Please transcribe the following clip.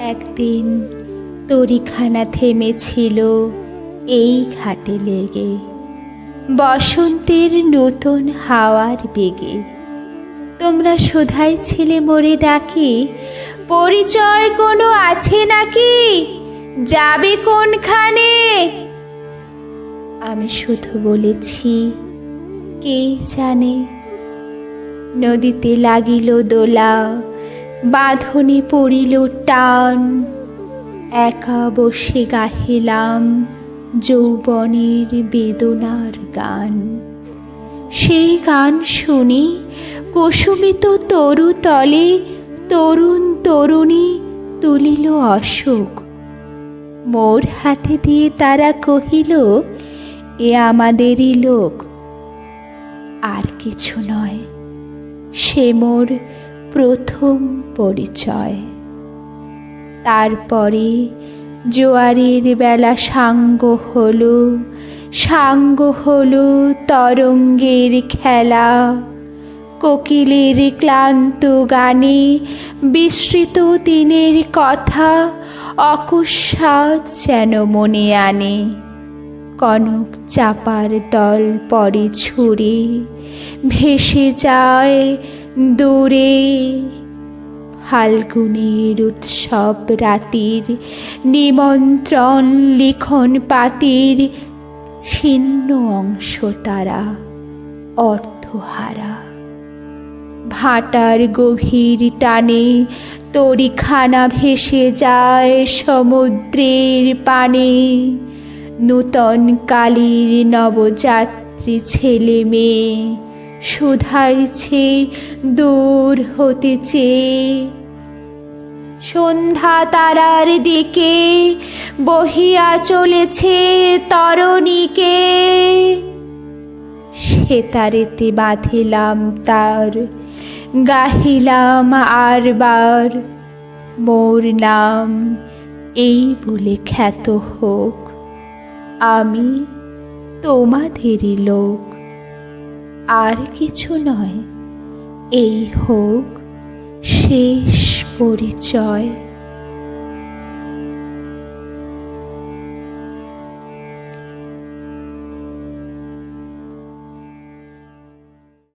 একদিন তরিখানা থেমেছিল এই ঘাটে লেগে, বসন্তের নতুন হাওয়ার বেগে। তোমরা শোধাই ছিলে মোরে ডাকি, পরিচয় কোনো আছে নাকি, যাবে কোনখানে? আমি শুধু বলেছি, কে জানে। নদীতে লাগিল দোলা, বাঁধনে পড়িল টান, একা বসে গাহিলাম যৌবনের বেদনার গান। সেই গান শুনি কুসুমিত তরু তলে তরুণ তরুণী তুলিল অশোক। মোর হাতে দিয়ে তারা কহিল, এ আমাদেরই লোক। আর কিছু নয়, সে মোর প্রথম পরিচয়। তারপরে জোয়ারের বেলা সাঙ্গ হলো তরঙ্গের খেলা। কোকিলের ক্লান্ত গানে বিস্মৃত দিনের কথা অকস্মাৎ যেন মনে আনে। কনক চাপার দল পরে ছুড়ে ভেসে যায় দূরে। ফাল্গুনের উৎসব রাতির নিমন্ত্রণ লিখন পাতির ছিন্ন অংশ তারা অর্থহারা। ভাটার গভীর টানে তরিখানা ভেসে যায় সমুদ্রের পানে। নূতন কালীর নবযাত্রী ছেলে মেয়ে শুধাইছে দূর হতে চেয়ে। সন্ধ্যা তারার দিকে বহিয়া চলেছে তরণীকে। সেতারেতে বাঁধিলাম তার, গাহিলাম আরবার, মোর নাম এই বলে খ্যাত হোক, আমি তোমাদেরই লোক। আর কিছু নয়, এই হোক শেষ পরিচয়।